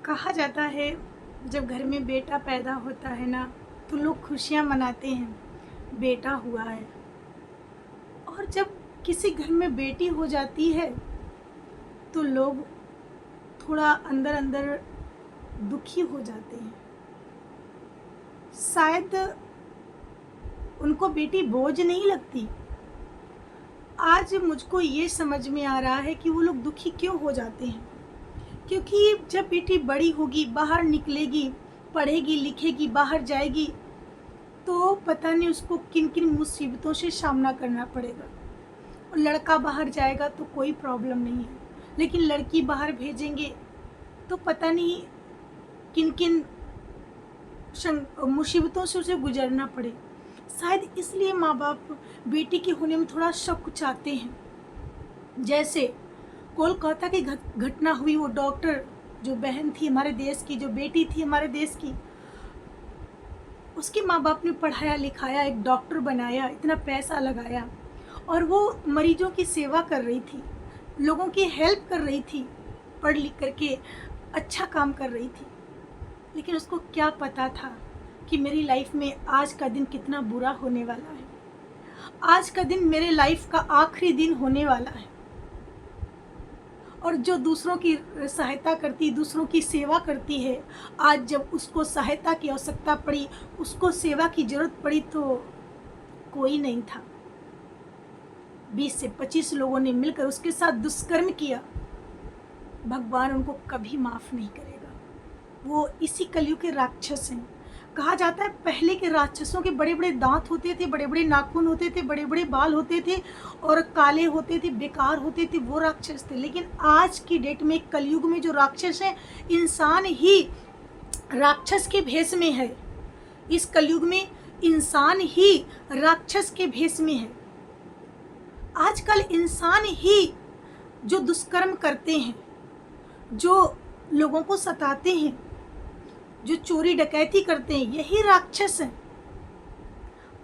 कहा जाता है जब घर में बेटा पैदा होता है ना तो लोग खुशियाँ मनाते हैं, बेटा हुआ है। और जब किसी घर में बेटी हो जाती है तो लोग थोड़ा अंदर अंदर दुखी हो जाते हैं। शायद उनको बेटी बोझ नहीं लगती। आज मुझको ये समझ में आ रहा है कि वो लोग दुखी क्यों हो जाते हैं, क्योंकि जब बेटी बड़ी होगी, बाहर निकलेगी, पढ़ेगी लिखेगी, बाहर जाएगी, तो पता नहीं उसको किन किन मुसीबतों से सामना करना पड़ेगा। और लड़का बाहर जाएगा तो कोई प्रॉब्लम नहीं है, लेकिन लड़की बाहर भेजेंगे तो पता नहीं किन किन मुसीबतों से उसे गुजरना पड़े। शायद इसलिए माँ बाप बेटी के होने में थोड़ा शक चाहते हैं। जैसे कोलकाता की घटना हुई, वो डॉक्टर जो बहन थी हमारे देश की, जो बेटी थी हमारे देश की, उसके माँ बाप ने पढ़ाया लिखाया, एक डॉक्टर बनाया, इतना पैसा लगाया और वो मरीजों की सेवा कर रही थी, लोगों की हेल्प कर रही थी, पढ़ लिख करके अच्छा काम कर रही थी। लेकिन उसको क्या पता था कि मेरी लाइफ में आज का दिन कितना बुरा होने वाला है, आज का दिन मेरे लाइफ का आखिरी दिन होने वाला है। और जो दूसरों की सहायता करती, दूसरों की सेवा करती है, आज जब उसको सहायता की आवश्यकता पड़ी, उसको सेवा की जरूरत पड़ी तो कोई नहीं था। 20 से 25 लोगों ने मिलकर उसके साथ दुष्कर्म किया। भगवान उनको कभी माफ नहीं करेगा। वो इसी कलयुग के राक्षस हैं। कहा जाता है पहले के राक्षसों के बड़े बड़े दांत होते थे, बड़े बड़े नाखून होते थे, बड़े बड़े बाल होते थे और काले होते थे, बेकार होते थे, वो राक्षस थे। लेकिन आज की डेट में, कलयुग में जो राक्षस हैं, इंसान ही राक्षस के भेष में है। इस कलयुग में इंसान ही राक्षस के भेष में है। आजकल इंसान ही जो दुष्कर्म करते हैं, जो लोगों को सताते हैं, जो चोरी डकैती करते हैं, यही राक्षस हैं।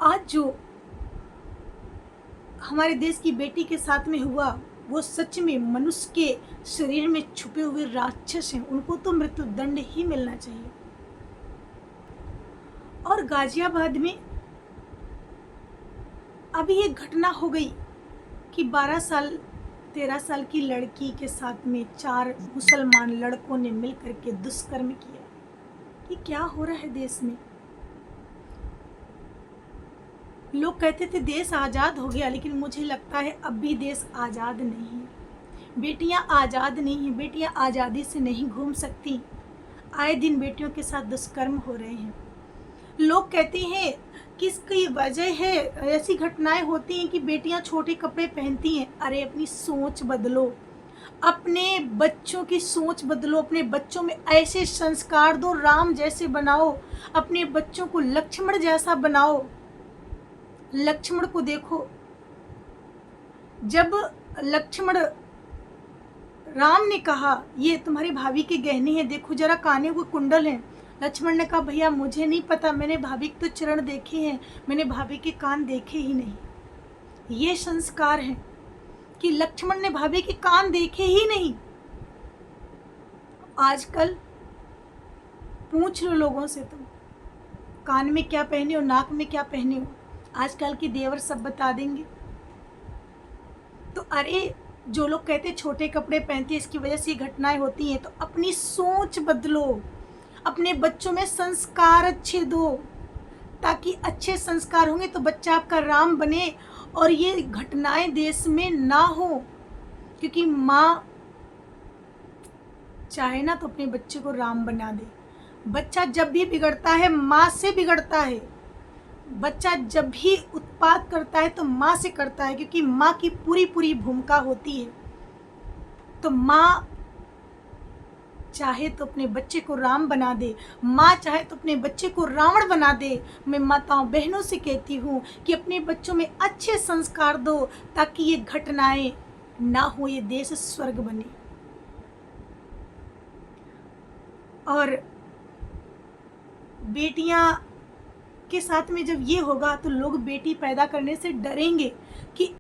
आज जो हमारे देश की बेटी के साथ में हुआ, वो सच में मनुष्य के शरीर में छुपे हुए राक्षस हैं। उनको तो मृत्यु दंड ही मिलना चाहिए। और गाजियाबाद में अभी एक घटना हो गई कि 13 साल की लड़की के साथ में 4 मुसलमान लड़कों ने मिलकर के दुष्कर्म किया। ये क्या हो रहा है देश में? लोग कहते थे देश आज़ाद हो गया, लेकिन मुझे लगता है अब भी देश आज़ाद नहीं है। बेटियां आज़ाद नहीं हैं, बेटियां आज़ादी से नहीं घूम सकती। आए दिन बेटियों के साथ दुष्कर्म हो रहे हैं। लोग कहते हैं कि इसकी वजह है, ऐसी घटनाएं होती हैं कि बेटियां छोटे कपड़े पहनती हैं। अरे अपनी सोच बदलो, अपने बच्चों की सोच बदलो, अपने बच्चों में ऐसे संस्कार दो, राम जैसे बनाओ, अपने बच्चों को लक्ष्मण जैसा बनाओ। लक्ष्मण को देखो, जब लक्ष्मण राम ने कहा ये तुम्हारी भाभी के गहने हैं, देखो जरा काने को कुंडल हैं। लक्ष्मण ने कहा भैया मुझे नहीं पता, मैंने भाभी के तो चरण देखे हैं, मैंने भाभी के कान देखे ही नहीं। ये संस्कार हैं कि लक्ष्मण ने भाभी के कान देखे ही नहीं। आजकल पूछ लो लोगों से, तुम कान में क्या पहने हो, नाक में क्या पहने हो, आजकल के देवर सब बता देंगे। तो अरे जो लोग कहते छोटे कपड़े पहनते इसकी वजह से ये घटनाएं होती हैं, तो अपनी सोच बदलो, अपने बच्चों में संस्कार अच्छे दो, ताकि अच्छे संस्कार होंगे तो बच्चा आपका राम बने और ये घटनाएं देश में ना हो। क्योंकि माँ चाहे ना तो अपने बच्चे को राम बना दे। बच्चा जब भी बिगड़ता है माँ से बिगड़ता है। बच्चा जब भी उत्पात करता है तो माँ से करता है, क्योंकि माँ की पूरी पूरी भूमिका होती है। तो माँ चाहे तो अपने बच्चे को राम बना दे, माँ चाहे तो अपने बच्चे को रावण बना दे। मैं माताओं बहनों से कहती हूँ कि अपने बच्चों में अच्छे संस्कार दो, ताकि ये घटनाएं ना हो, ये देश स्वर्ग बने। और बेटियां के साथ में जब ये होगा तो लोग बेटी पैदा करने से डरेंगे कि